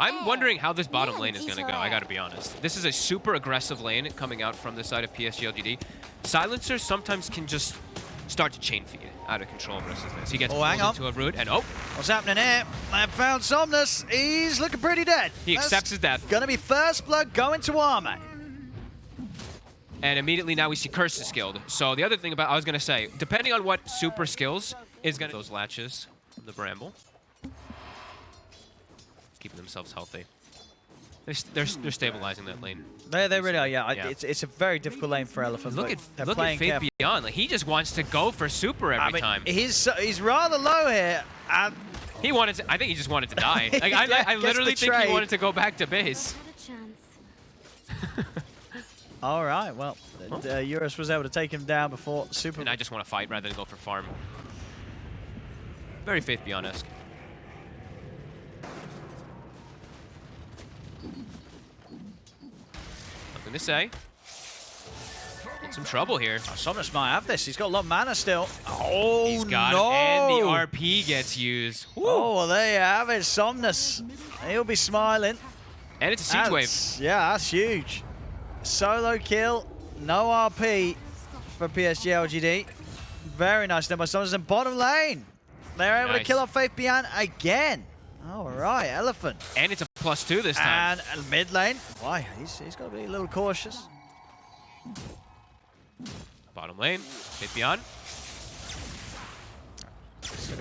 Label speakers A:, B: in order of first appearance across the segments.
A: I'm wondering how this bottom lane is going to go, I gotta be honest. This is a super aggressive lane coming out from the side of PSG.LGD. Silencers sometimes can just start to chain feed out of control versus this. He gets pulled into a root, and
B: what's happening here? I have found Somnus. He's looking pretty dead.
A: He accepts his death.
B: Gonna be first blood going to Arme.
A: And immediately now we see Curse is skilled. So the other thing about, I was gonna say, depending on what super skills is gonna those latches from the Bramble. Keeping themselves healthy. They're stabilizing that lane.
B: They really are, yeah. It's a very difficult lane for Elephant.
A: Look at Fate Beyond. Like, he just wants to go for super every time.
B: He's rather low here.
A: He wanted to, I think he just wanted to die. Like, I literally think he wanted to go back to base.
B: All right, well, Eurus was able to take him down before super.
A: And I just want to fight rather than go for farm. Very Faith Beyond-esque. Nothing to say. In some trouble here.
B: Oh, Somnus might have this. He's got a lot of mana still. Oh,
A: he's got
B: no.
A: it. And the RP gets used. Woo.
B: Oh, well, there you have it. Somnus. He'll be smiling.
A: And it's a siege wave.
B: Yeah, that's huge. Solo kill. No RP for PSG.LGD. Very nice done by Somnus in bottom lane. They're able to kill off Faith Beyond again. All right, Elephant.
A: And it's a +2 this time.
B: And mid lane. Why? He's got to be a little cautious.
A: Bottom lane, Faith Beyond.
B: He's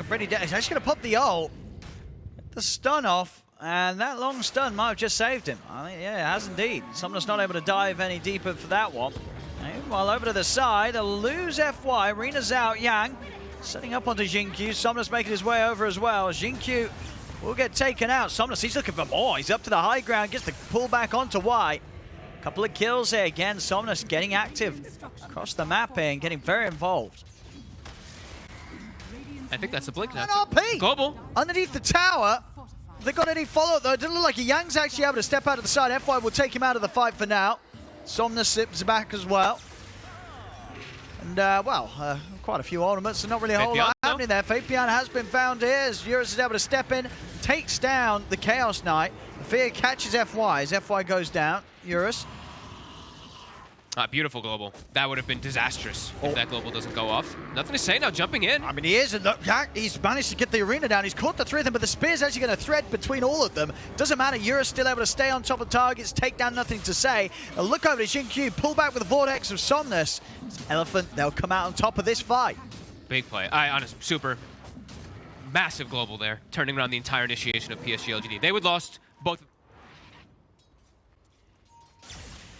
B: actually going to pop the ult. Get the stun off, and that long stun might have just saved him. I mean, yeah, it has indeed. Somnus not able to dive any deeper for that one. While over to the side, they'll lose FY. Rena's out, Yang setting up onto Xingqiu. Somnus making his way over as well. Xingqiu will get taken out. Somnus, he's looking for more. He's up to the high ground, gets the pull back onto Y. Couple of kills here again. Somnus getting active across the map here and getting very involved.
A: I think that's a blink now.
B: An RP!
A: Global!
B: Underneath the tower. They got any follow-up though. It didn't look like Yang's actually able to step out of the side. FY will take him out of the fight for now. Somnus slips back as well. And, quite a few ultimates, so not really a whole lot happening there. Faith Beyond has been found here as Eurus is able to step in, takes down the Chaos Knight. The Fear catches FY as FY goes down. Eurus.
A: Beautiful global. That would have been disastrous if that global doesn't go off. Nothing to say now, jumping in.
B: I mean, he is, and he's managed to get the arena down. He's caught the three of them, but the spear's actually going to thread between all of them. Doesn't matter, Eurus still able to stay on top of targets, take down, nothing to say. A look over to Xingqiu, pull back with the Vortex of Somnus. Elephant, they'll come out on top of this fight.
A: Big play. Honest, super. Massive global there, turning around the entire initiation of PSG.LGD. They would lost both.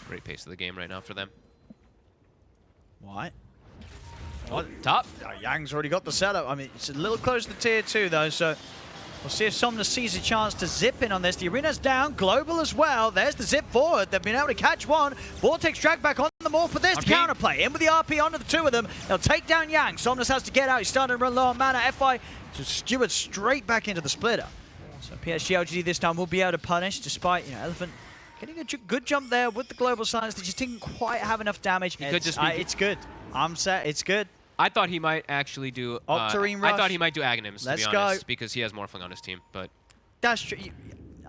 A: Great pace of the game right now for them.
B: What?
A: Top.
B: Yang's already got the setup. I mean, it's a little close to tier 2 though, so we'll see if Somnus sees a chance to zip in on this. The arena's down, global as well. There's the zip forward. They've been able to catch one. Vortex drag back on them all, but there's the counterplay. In with the RP onto the two of them. They'll take down Yang. Somnus has to get out. He's starting to run low on mana. FI just steward straight back into the splitter. So PSG.LGD this time will be able to punish, despite, Elephant getting a good jump there with the global silence. They just didn't quite have enough damage. It's good. I'm set. It's good.
A: I thought he might actually do
B: Octarine Rush.
A: I thought he might do Aghanims, to be honest, because he has Morphling on his team. But
B: that's true.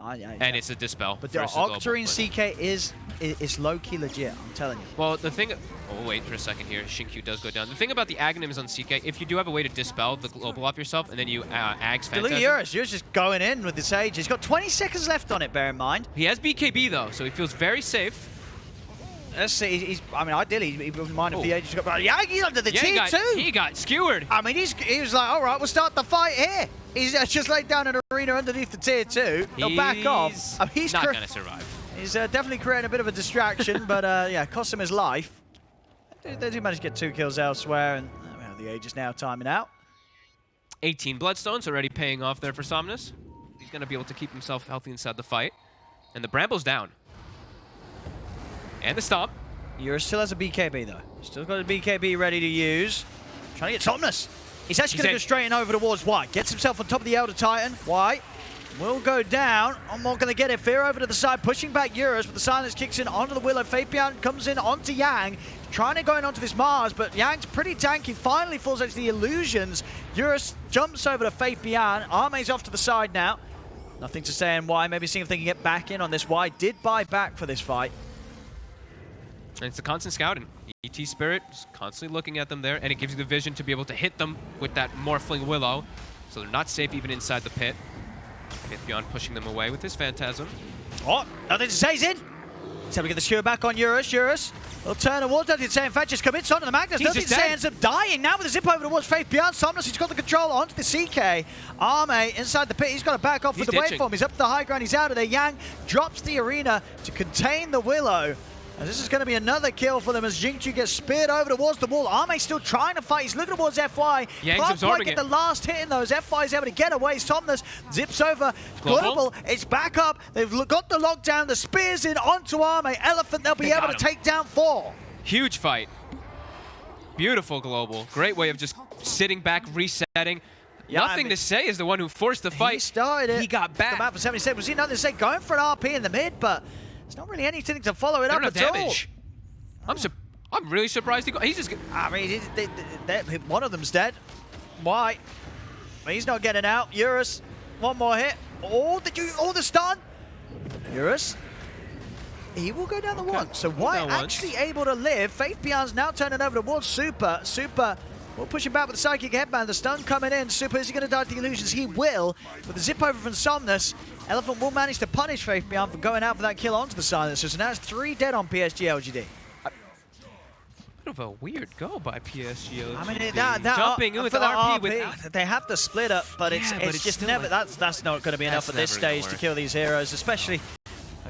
A: And it's a Dispel.
B: But the Octarine CK is low-key legit, I'm telling you.
A: Well, the thing... Oh, wait for a second here. Xingqiu does go down. The thing about the Aghanims on CK, if you do have a way to dispel the global off yourself, and then you Aghs Phantasm...
B: Look at Eurus. Eurus just going in with this Age. He's got 20 seconds left on it, bear in mind.
A: He has BKB, though, so he feels very safe.
B: Let's see. Ideally, he wouldn't mind if the Age got... But yeah, he's under the tier 2.
A: He got skewered.
B: I mean, he was like, all right, we'll start the fight here. He's just laid down an arena underneath the tier 2. He'll back off.
A: He's not going to survive.
B: He's definitely creating a bit of a distraction, but yeah, cost him his life. They do manage to get 2 kills elsewhere, and the Age is now timing out.
A: 18 Bloodstones already paying off there for Somnus. He's going to be able to keep himself healthy inside the fight. And the Bramble's down. And the Stomp.
B: Eurus still has a BKB, though. Still got a BKB ready to use. Trying to get Somnus. He's actually going to go straight in over towards Y. Gets himself on top of the Elder Titan. Y will go down. I'm not going to get it. Fear over to the side, pushing back Eurus, but the silence kicks in onto the Willow. Faith Beyond comes in onto Yang. Trying to go in onto this Mars, but Yang's pretty tanky. Finally falls into the illusions. Eurus jumps over to Faith Beyond. Arme's off to the side now. Nothing to say on Y. Maybe seeing if they can get back in on this. Y did buy back for this fight.
A: And it's a constant scouting. ET Spirit is constantly looking at them there, and it gives you the vision to be able to hit them with that Morphling Willow. So they're not safe even inside the pit. Beyond pushing them away with his Phantasm.
B: Oh, nothing to say, he's in. So we get the skewer back on Eurus. Eurus will turn towards nothing to say. In fact, just commits onto the Magnus. Nothing to say, ends up dying now with a zip over towards Faith beyond Somnus. He's got the control onto the CK. Arme inside the pit. He's got to back off with the waveform. He's up to the high ground. He's out of there. Yang drops the arena to contain the Willow. And this is going to be another kill for them as Jingchu gets speared over towards the wall. Arme's still trying to fight. He's looking towards FY. Can't quite get the last hit in those. FY is able to get away. Somnus zips over. Global. It's back up. They've got the lockdown. The spears in onto Arme. Elephant, they'll be able to take down 4.
A: Huge fight. Beautiful Global. Great way of just sitting back, resetting. Yeah, nothing to say is the one who forced the fight.
B: He started it.
A: He got back.
B: The map for 77. Was he nothing to say? Going for an RP in the mid, but there's not really anything to follow it up at
A: damage. All. I'm really surprised he's just.
B: I mean, one of them's dead. Why? He's not getting out. Eurus, one more hit. Oh, the stun. Eurus, he will go down the one. So why actually able to live? Faith Beyond's now turning over towards Super. Super will push him back with the Psychic Headband. The stun coming in. Super, is he going to die to the illusions? He will. With the zip over from Somnus, Elephant will manage to punish Faith Beyond for going out for that kill onto the Silencer. So now it's 3 dead on PSG.LGD.
A: Bit of a weird go by PSG.LGD.
B: I mean, that
A: jumping in with the RP with
B: they have to split up, but it's just never. That's not going to be enough at this stage to kill these heroes, especially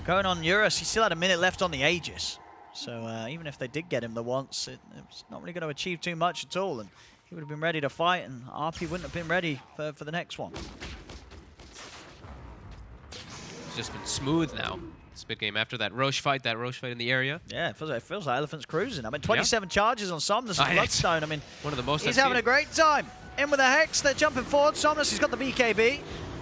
B: going on Eurus. He still had a minute left on the Aegis, so even if they did get him the once, it's not really going to achieve too much at all, and he would have been ready to fight, and RP wouldn't have been ready for the next one.
A: It's just been smooth now. Spit game after that Roche fight in the area.
B: Yeah, it feels like Elephant's cruising. I mean, 27 charges on Somnus and Bloodstone. I mean,
A: one of the most.
B: He's having a great time. In with a Hex, they're jumping forward. Somnus, he's got the BKB.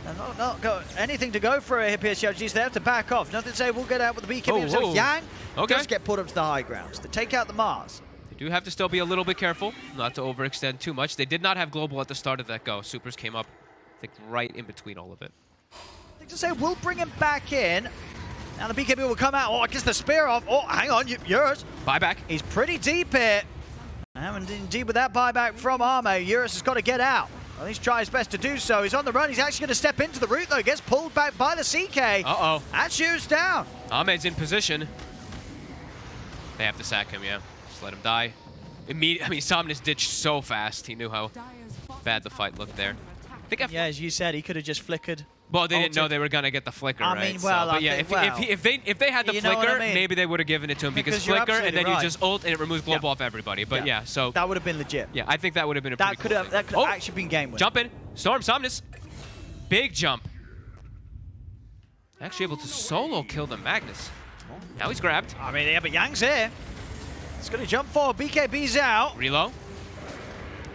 B: And not got anything to go for it here, PSG. So they have to back off. Nothing to say, we'll get out with the BKB. So Yang does get put up to the high grounds to take out the Mars.
A: They do have to still be a little bit careful, not to overextend too much. They did not have Global at the start of that go. Supers came up, I think, right in between all of it.
B: Nothing to say, we'll bring him back in. Now the BKB will come out. Oh, I guess the spear off. Oh, hang on, Eurus.
A: Buyback.
B: He's pretty deep here. And indeed with that buyback from Arme, Eurus has got to get out. Well, he's trying his best to do so. He's on the run. He's actually going to step into the route, though. Gets pulled back by the CK.
A: Uh-oh.
B: And shoots down.
A: Ahmed's in position. They have to sack him, yeah. Just let him die. I mean, Somnus ditched so fast. He knew how bad the fight looked there.
B: Yeah, as you said, he could have just flickered.
A: Well, they didn't know they were gonna get the flicker, right?
B: I mean, well,
A: so, but yeah, if they had the flicker, maybe they would have given it to him because flicker, and then you just ult and it removes Global off everybody. But yeah, so
B: that would have been legit.
A: Yeah, I think that would have been a pretty cool thing.
B: That could have actually been game winning.
A: Jump in, Storm Somnus, big jump. Actually able to solo kill the Magnus. Now he's grabbed.
B: I mean, yeah, but Yang's here. He's gonna jump forward. BKB's out.
A: Reload.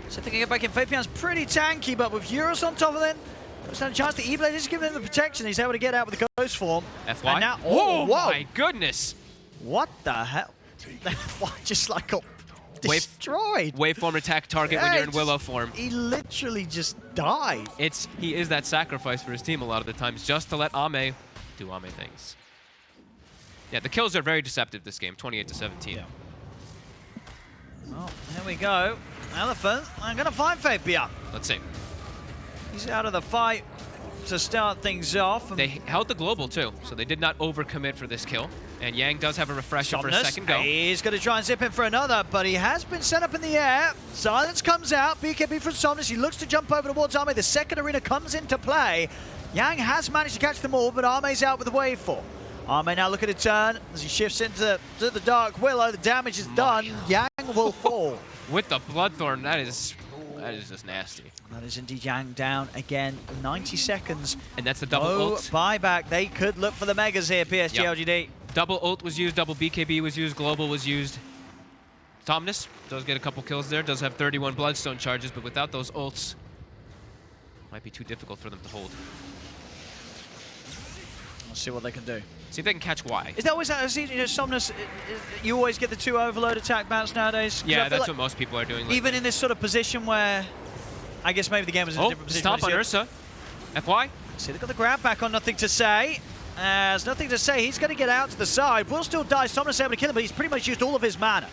B: So if they can get back in, Fabian's pretty tanky, but with Eurus on top of them, there's no chance. The E-Blade is giving him the protection. He's able to get out with the ghost form.
A: FY.
B: And now,
A: whoa, my goodness.
B: What the hell? FY just like got destroyed.
A: Waveform attack target when you're in Willow form.
B: He literally just died.
A: He is that sacrifice for his team a lot of the times just to let Ame do Ame things. Yeah, the kills are very deceptive this game, 28-17.
B: Yeah. Oh, here we go. Elephant, I'm going to find Fabian.
A: Let's see.
B: He's out of the fight to start things off.
A: They held the Global too, so they did not overcommit for this kill. And Yang does have a refresher for a second go.
B: He's going to try and zip in for another, but he has been set up in the air. Silence comes out. BKB from Somnus. He looks to jump over towards Arme. The second arena comes into play. Yang has managed to catch them all, but Arme's out with the waveform. Arme now look at a turn as he shifts into the Dark Willow. The damage is done. Yang will fall.
A: With the Bloodthorn, that is just nasty.
B: That is indeed Yang down again. 90 seconds.
A: And that's the double ult.
B: Buyback. They could look for the megas here, PSG.LGD.
A: Yep. Double ult was used, double BKB was used, Global was used. Somnus does get a couple kills there, does have 31 Bloodstone charges, but without those ults, might be too difficult for them to hold.
B: Let's see what they can do.
A: See if they can catch Y.
B: Is that always that? You know, Somnus, you always get the 2 overload attack bounce nowadays?
A: Yeah, that's like what most people are doing.
B: Even in this sort of position where, I guess maybe the game was in a different position.
A: Stomp on Ursa. FY.
B: See, they've got the grab back on Nothing to Say. There's Nothing to Say. He's going to get out to the side. Will still die. Somnus able to kill him, but he's pretty much used all of his mana.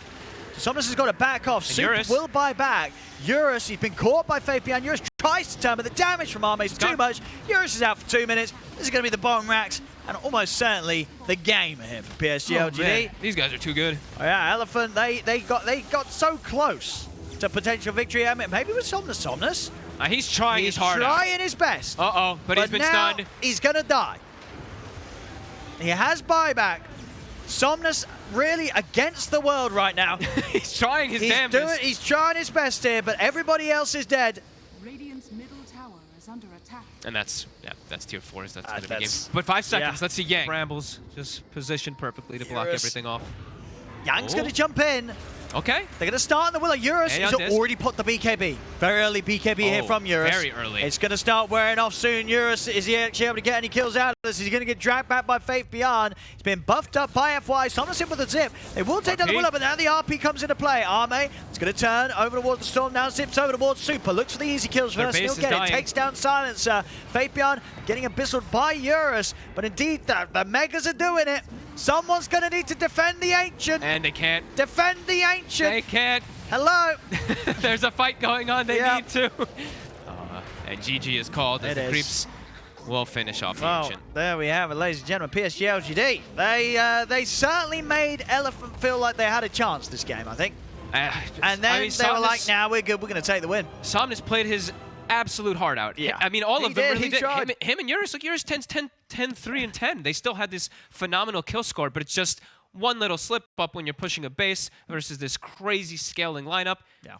B: So Somnus has got to back off. Super will buy back. Eurus, he's been caught by Faith Beyond. Eurus tries to turn, but the damage from Arme is too much. Eurus is out for 2 minutes. This is going to be the bottom racks, and almost certainly the game here for PSG.LGD.
A: These guys are too good.
B: Oh, yeah, Elephant, they got so close to potential victory. I mean, maybe with Somnus.
A: He's trying his hard.
B: He's trying his best.
A: But he's been
B: now
A: stunned.
B: He's going to die. He has buyback. Somnus really against the world right now.
A: He's trying his damnedest.
B: He's trying his best here, but everybody else is dead.
C: Radiant's middle tower is under attack.
A: And that's tier 4. That's going to be game. But 5 seconds. Let's see Yang. Brambles just positioned perfectly to block everything off.
B: Yang's going to jump in.
A: Okay.
B: They're going to start on the Willow. Eurus has already put the BKB. Very early BKB here from Eurus.
A: Very early.
B: It's going to start wearing off soon. Eurus, is he actually able to get any kills out of this? He's going to get dragged back by Faith Beyond. He's been buffed up by FY. Somnus in with the Zip. They will take down the Willow, but now the RP comes into play. Arme is going to turn over towards the Storm. Now Zips over towards Super. Looks for the easy kills first. He'll get it. Takes down Silencer. Faith Beyond getting abyssaled by Eurus. But indeed, the Megas are doing it. Someone's going to need to defend the Ancient.
A: And they can't.
B: Defend the Ancient.
A: They can't.
B: Hello.
A: There's a fight going on. They need to. And GG is called as the creeps will finish off the Ancient.
B: There we have it, ladies and gentlemen. PSG.LGD. They certainly made Elephant feel like they had a chance this game, I think. And then they were like, nah, we're good. We're going to take the win.
A: Somnus played his absolute heart out.
B: Yeah.
A: I mean, all of them really did.
B: Tried.
A: Him and Eurus, like Eurus 10, 3, and 10. They still had this phenomenal kill score, but it's just one little slip up when you're pushing a base versus this crazy scaling lineup.
B: Yeah.